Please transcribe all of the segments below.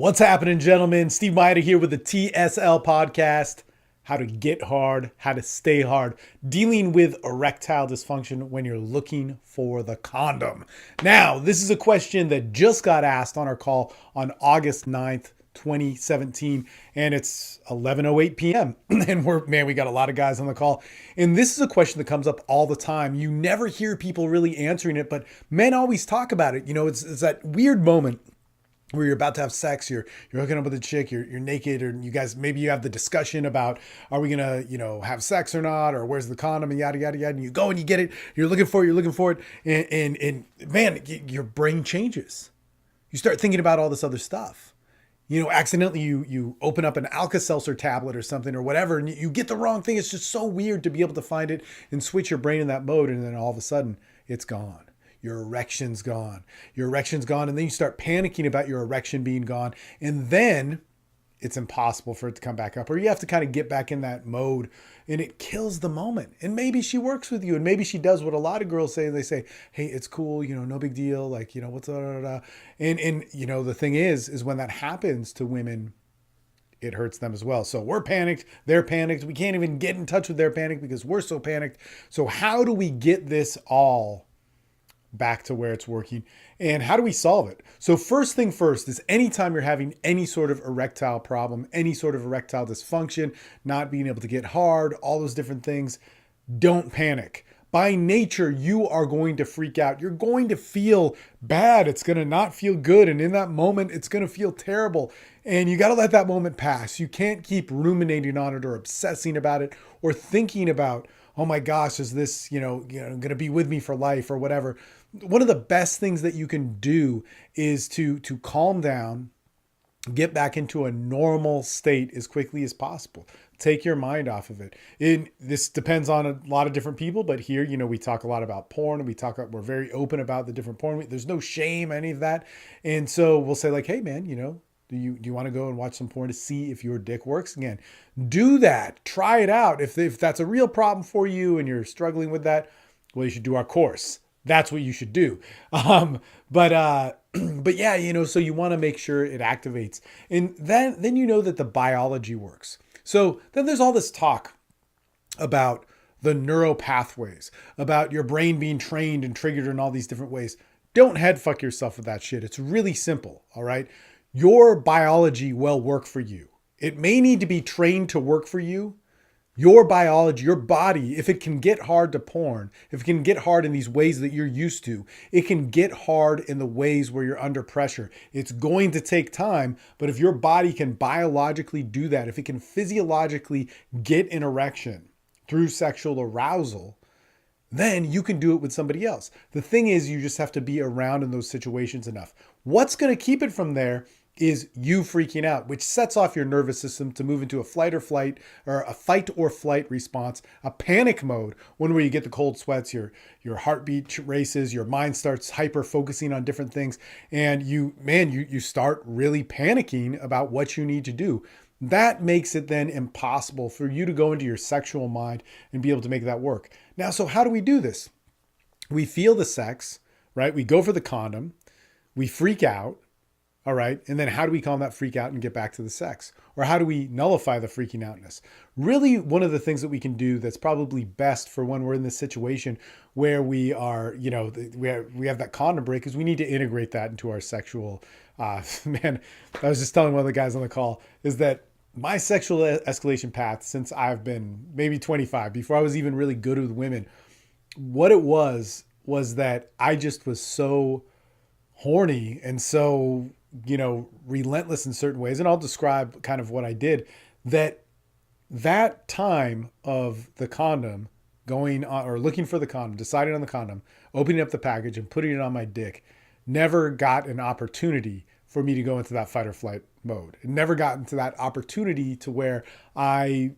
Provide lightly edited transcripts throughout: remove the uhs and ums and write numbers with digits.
What's happening, gentlemen? Steve Mayeda here with the TSL podcast. How to get hard, how to stay hard, dealing with erectile dysfunction when you're looking for the condom. Now, this is a question that just got asked on our call on August 9th, 2017, and it's 11:08 p.m. And we got a lot of guys on the call. And this is a question that comes up all the time. You never hear people really answering it, but men always talk about it. You know, it's that weird moment where you're about to have sex, you're hooking up with a chick, you're naked, or you guys, maybe you have the discussion about, are we gonna, have sex or not, or where's the condom, and yada, yada, yada, and you go and you get it, you're looking for it, and man, your brain changes. You start thinking about all this other stuff. Accidentally you open up an Alka-Seltzer tablet or something or whatever, and you get the wrong thing. It's just so weird to be able to find it and switch your brain in that mode, and then all of a sudden, it's gone. Your erection's gone. And then you start panicking about your erection being gone. And then it's impossible for it to come back up. Or you have to kind of get back in that mode, and it kills the moment. And maybe she works with you, and maybe she does what a lot of girls say. They say, hey, it's cool, no big deal. Like, what's da. And the thing is when that happens to women, it hurts them as well. So we're panicked. They're panicked. We can't even get in touch with their panic because we're so panicked. So how do we get this all back to where it's working, and how do we solve it? So first thing first is anytime you're having any sort of erectile problem, any sort of erectile dysfunction, not being able to get hard, all those different things, don't panic. By nature, you are going to freak out. You're going to feel bad. It's going to not feel good. And in that moment, it's going to feel terrible. And you got to let that moment pass. You can't keep ruminating on it or obsessing about it or thinking about, oh my gosh, is this, going to be with me for life or whatever. One of the best things that you can do is to calm down, get back into a normal state as quickly as possible. Take your mind off of it. This depends on a lot of different people, but here, we talk a lot about porn, and we're very open about the different porn. There's no shame, any of that. And so we'll say like, hey man, do you want to go and watch some porn to see if your dick works again? Do that. Try it out. If that's a real problem for you and you're struggling with that, well, you should do our course. That's what you should do. But yeah, so you want to make sure it activates. And then you know that the biology works. So then there's all this talk about the neural pathways, about your brain being trained and triggered in all these different ways. Don't head fuck yourself with that shit. It's really simple, all right? Your biology will work for you. It may need to be trained to work for you. Your biology, your body, if it can get hard to porn, if it can get hard in these ways that you're used to, it can get hard in the ways where you're under pressure. It's going to take time, but if your body can biologically do that, if it can physiologically get an erection through sexual arousal, then you can do it with somebody else. The thing is, you just have to be around in those situations enough. What's going to keep it from there is you freaking out, which sets off your nervous system to move into a fight or flight response, a panic mode, one where you get the cold sweats, your heartbeat races, your mind starts hyper focusing on different things, and you start really panicking about what you need to do. That makes it then impossible for you to go into your sexual mind and be able to make that work. Now, so how do we do this? We feel the sex, right? We go for the condom, we freak out. All right. And then how do we calm that freak out and get back to the sex? Or how do we nullify the freaking outness? Really, one of the things that we can do that's probably best for when we're in this situation where we are, we have that condom break is we need to integrate that into our sexual, man, I was just telling one of the guys on the call is that my sexual escalation path since I've been maybe 25, before I was even really good with women, what it was that I just was so horny and so relentless in certain ways. And I'll describe kind of what I did, that time of the condom going on or looking for the condom, deciding on the condom, opening up the package and putting it on my dick, never got an opportunity for me to go into that fight or flight mode. It never got into that opportunity to where I,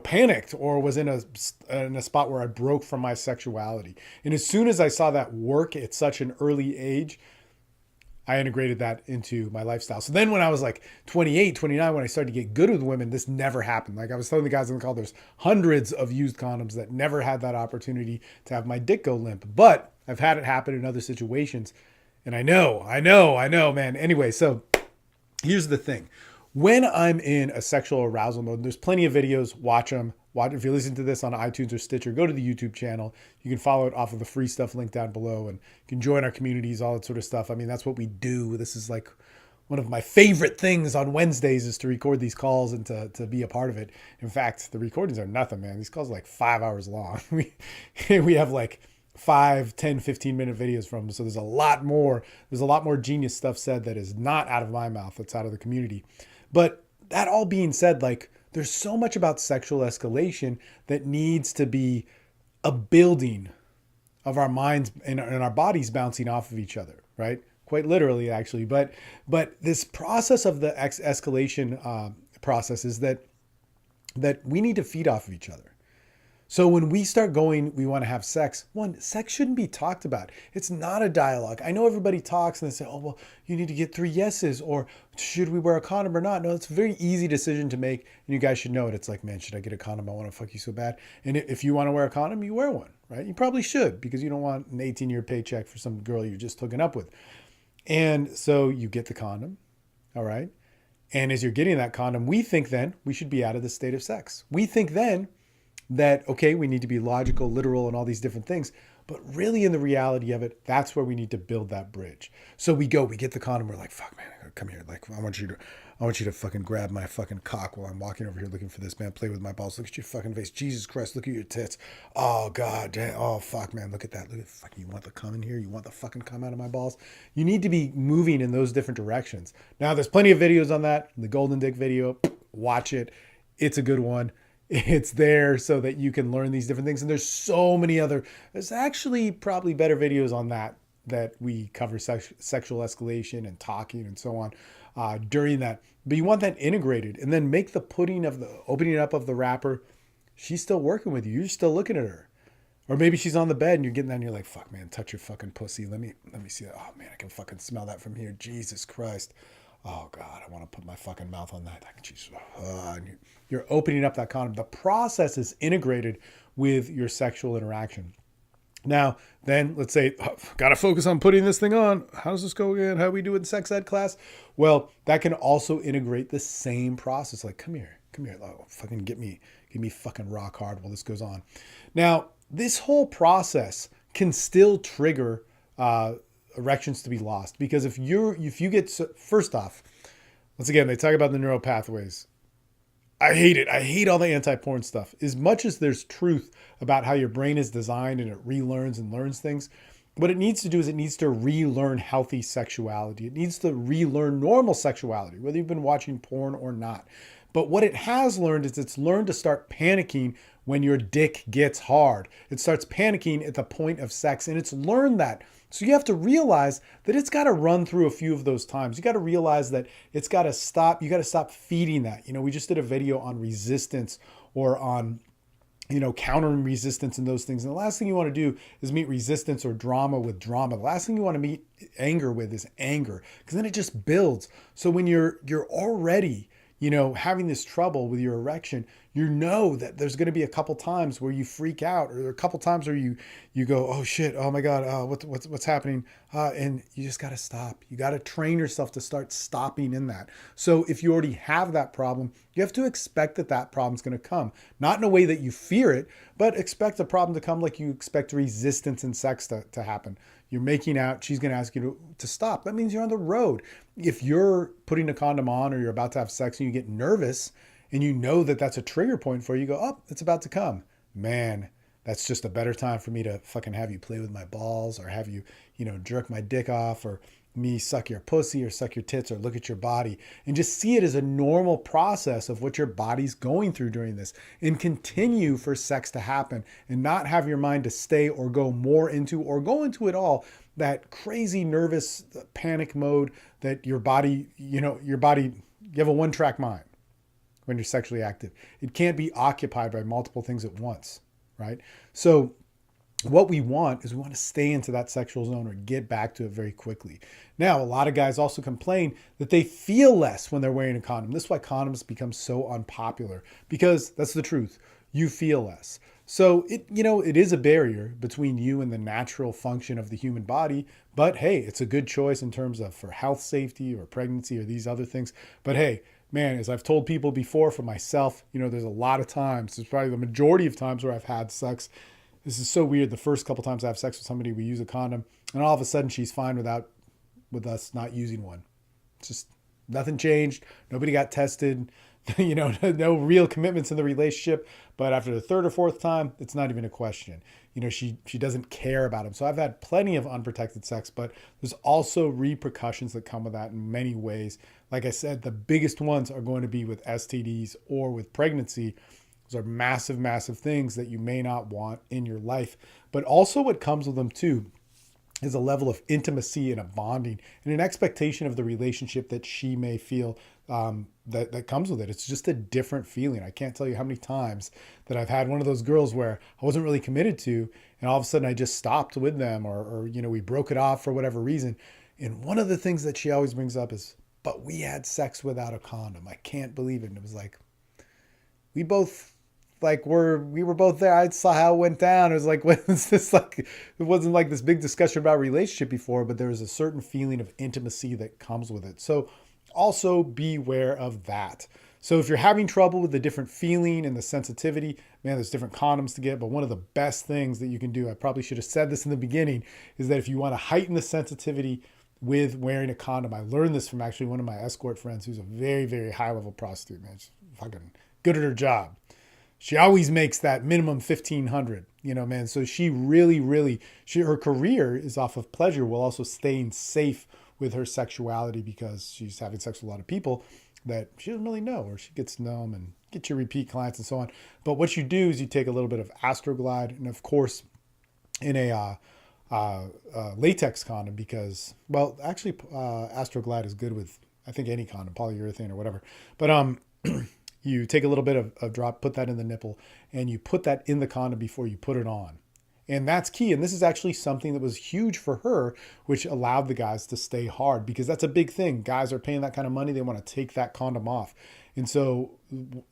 panicked or was in a spot where I broke from my sexuality. And as soon as I saw that work at such an early age, I integrated that into my lifestyle. So then when I was like 28, 29, when I started to get good with women, this never happened. Like I was telling the guys on the call, there's hundreds of used condoms that never had that opportunity to have my dick go limp. But I've had it happen in other situations. And I know, man. Anyway, so Here's the thing. When I'm in a sexual arousal mode, there's plenty of videos, watch them. If you're listening to this on iTunes or Stitcher, go to the YouTube channel. You can follow it off of the free stuff link down below, and you can join our communities, all that sort of stuff. I mean, that's what we do. This is like one of my favorite things on Wednesdays is to record these calls and to be a part of it. In fact, the recordings are nothing, man. These calls are like 5 hours long. We have like 5, 10, 15-minute videos from them. So there's a lot more genius stuff said that is not out of my mouth, that's out of the community. But that all being said, like, there's so much about sexual escalation that needs to be a building of our minds and our bodies bouncing off of each other, right? Quite literally, actually. But this process of the escalation process is that we need to feed off of each other. So when we start going, we want to have sex. One, sex shouldn't be talked about. It's not a dialogue. I know everybody talks and they say, oh, well, you need to get 3 yeses, or should we wear a condom or not? No, it's a very easy decision to make. And you guys should know it. It's like, man, should I get a condom? I want to fuck you so bad. And if you want to wear a condom, you wear one, right? You probably should, because you don't want an 18-year paycheck for some girl you're just hooking up with. And so you get the condom, all right? And as you're getting that condom, we think then we should be out of the state of sex. We think then that, okay, we need to be logical, literal, and all these different things. But really, in the reality of it, that's where we need to build that bridge. So we get the condom. We're like, fuck, man, come here. Like, I want you to fucking grab my fucking cock while I'm walking over here looking for this, man. Play with my balls. Look at your fucking face. Jesus Christ, look at your tits. Oh, God damn. Oh, fuck, man. Look at that. Look at fucking, you want the cum in here? You want the fucking cum out of my balls? You need to be moving in those different directions. Now, there's plenty of videos on that. The Golden Dick video, watch it. It's a good one. It's there so that you can learn these different things. And there's so many there's actually probably better videos on that we cover sexual escalation and talking and so on during that. But you want that integrated, and then make the opening up of the wrapper. She's still working with you. You're still looking at her. Or maybe she's on the bed and you're getting that and you're like, fuck, man, touch your fucking pussy. Let me see that. Oh, man, I can fucking smell that from here. Jesus Christ. Oh, God, I want to put my fucking mouth on that. And you're opening up that condom. The process is integrated with your sexual interaction. Now, then, let's say, got to focus on putting this thing on. How does this go again? How do we do it in sex ed class? Well, that can also integrate the same process. Like, come here. Oh, fucking get me fucking rock hard while this goes on. Now, this whole process can still trigger erections to be lost, because if you get, first off, once again, they talk about the neural pathways. I hate it. I hate all the anti-porn stuff. As much as there's truth about how your brain is designed and it relearns and learns things, what it needs to do is it needs to relearn healthy sexuality. It needs to relearn normal sexuality, whether you've been watching porn or not. But what it has learned is it's learned to start panicking when your dick gets hard. It starts panicking at the point of sex, and it's learned that. So you have to realize that it's got to run through a few of those times. You got to realize that it's got to stop. You got to stop feeding that. We just did a video on resistance, or on, countering resistance and those things. And the last thing you want to do is meet resistance or drama with drama. The last thing you want to meet anger with is anger, because then it just builds. So when you're already, having this trouble with your erection, that there's going to be a couple times where you freak out, or a couple times where you go, oh shit, oh my God, what's happening? And you just got to stop. You got to train yourself to start stopping in that. So if you already have that problem, you have to expect that problem's going to come. Not in a way that you fear it, but expect the problem to come like you expect resistance in sex to happen. You're making out, she's going to ask you to stop. That means you're on the road. If you're putting a condom on, or you're about to have sex and you get nervous, and you know that that's a trigger point for you, go, oh, it's about to come. Man, that's just a better time for me to fucking have you play with my balls, or have you, jerk my dick off, or me suck your pussy, or suck your tits, or look at your body, and just see it as a normal process of what your body's going through during this, and continue for sex to happen, and not have your mind to stay or go more into, or go into it all, that crazy nervous panic mode that your body, you have a one-track mind when you're sexually active. It can't be occupied by multiple things at once, right? So what we want is we want to stay into that sexual zone, or get back to it very quickly. Now, a lot of guys also complain that they feel less when they're wearing a condom. This is why condoms become so unpopular, because that's the truth. You feel less. So it is a barrier between you and the natural function of the human body. But hey, it's a good choice in terms of for health safety or pregnancy or these other things. But hey, man, as I've told people before, for myself, there's a lot of times, it's probably the majority of times where I've had sex. This is so weird. The first couple times I have sex with somebody, we use a condom, and all of a sudden she's fine with us not using one. It's just nothing changed. Nobody got tested. No real commitments in the relationship. But after the third or fourth time, it's not even a question. She doesn't care about him. So I've had plenty of unprotected sex, but there's also repercussions that come with that in many ways. Like I said, the biggest ones are going to be with STDs or with pregnancy. Those are massive, massive things that you may not want in your life. But also what comes with them too is a level of intimacy and a bonding and an expectation of the relationship that she may feel that comes with it. It's just a different feeling. I can't tell you how many times that I've had one of those girls where I wasn't really committed to, and all of a sudden I just stopped with them, or we broke it off for whatever reason. And one of the things that she always brings up is, but we had sex without a condom. I can't believe it. And it was like, we both we were both there. I saw how it went down. It was like, what is this like? It wasn't like this big discussion about relationship before, but there was a certain feeling of intimacy that comes with it. So also beware of that. So if you're having trouble with the different feeling and the sensitivity, man, there's different condoms to get. But one of the best things that you can do, I probably should have said this in the beginning, is that if you want to heighten the sensitivity with wearing a condom, I learned this from actually one of my escort friends who's a very, very high level prostitute, man. She's fucking good at her job. She always makes that minimum 1,500, man. So she really, her career is off of pleasure while also staying safe with her sexuality, because she's having sex with a lot of people that she doesn't really know, or she gets to know them and get your repeat clients and so on. But what you do is you take a little bit of Astroglide, and of course in a latex condom, because, well, actually Astroglide is good with, I think, any condom, polyurethane or whatever. But you take a little bit of drop, put that in the nipple, and you put that in the condom before you put it on. And that's key. And this is actually something that was huge for her, which allowed the guys to stay hard, because that's a big thing. Guys are paying that kind of money. They want to take that condom off. And so,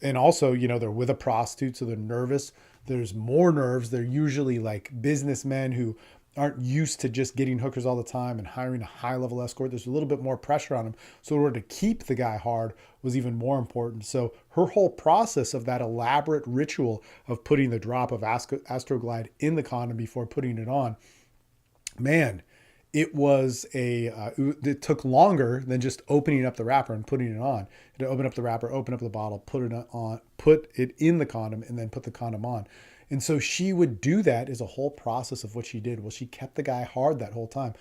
and also, they're with a prostitute, so they're nervous. There's more nerves. They're usually like businessmen who aren't used to just getting hookers all the time and hiring a high level escort. There's a little bit more pressure on them. So in order to keep the guy hard was even more important. So her whole process of that elaborate ritual of putting the drop of Astroglide in the condom before putting it on, man, it was it took longer than just opening up the wrapper and putting it on. To open up the wrapper, open up the bottle, put it on, put it in the condom, and then put the condom on. And so she would do that as a whole process of what she did. Well, she kept the guy hard that whole time.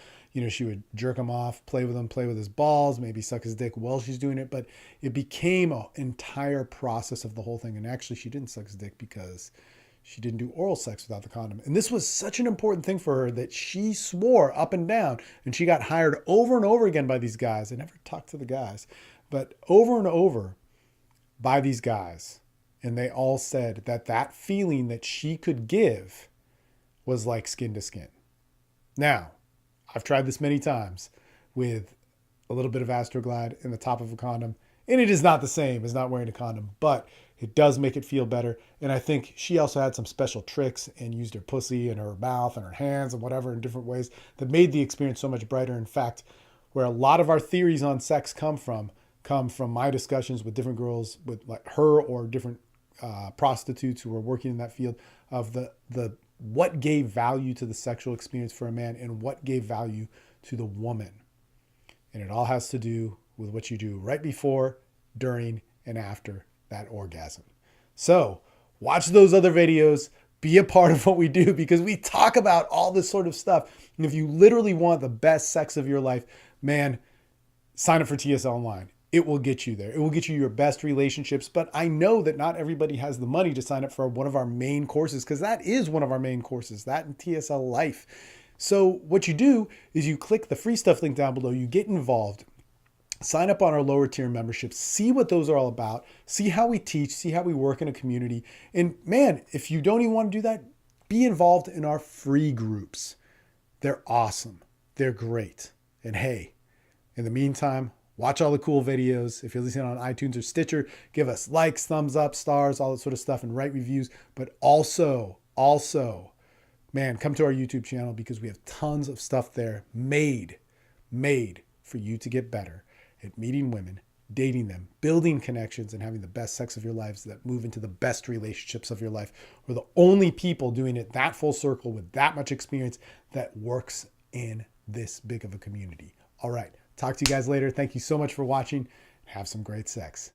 She would jerk him off, play with him, play with his balls, maybe suck his dick while she's doing it. But it became an entire process of the whole thing. And actually, she didn't suck his dick because she didn't do oral sex without the condom. And this was such an important thing for her that she swore up and down. And she got hired over and over again by these guys. I never talked to the guys, but over and over by these guys. And they all said that feeling that she could give was like skin to skin. Now, I've tried this many times with a little bit of Astroglide in the top of a condom, and it is not the same as not wearing a condom, but it does make it feel better. And I think she also had some special tricks and used her pussy and her mouth and her hands and whatever in different ways that made the experience so much brighter. In fact, where a lot of our theories on sex come from my discussions with different girls, with like her or different prostitutes who were working in that field, of the what gave value to the sexual experience for a man and what gave value to the woman. And it all has to do with what you do right before, during, and after that orgasm. So watch those other videos, be a part of what we do, because we talk about all this sort of stuff. And if you literally want the best sex of your life, man, sign up for TSL Online. It will get you there. It will get you your best relationships. But I know that not everybody has the money to sign up for one of our main courses, because that is one of our main courses, that and TSL Life. So what you do is you click the free stuff link down below, you get involved, sign up on our lower tier memberships, see what those are all about, see how we teach, see how we work in a community. And man, if you don't even want to do that, be involved in our free groups. They're awesome. They're great. And hey, in the meantime, watch all the cool videos. If you're listening on iTunes or Stitcher, give us likes, thumbs up, stars, all that sort of stuff, and write reviews. But also Also, man, come to our YouTube channel because we have tons of stuff there made for you to get better at meeting women, dating them, building connections, and having the best sex of your lives that move into the best relationships of your life. We're the only people doing it that full circle with that much experience that works in this big of a community. All right. Talk to you guys later. Thank you so much for watching. Have some great sex.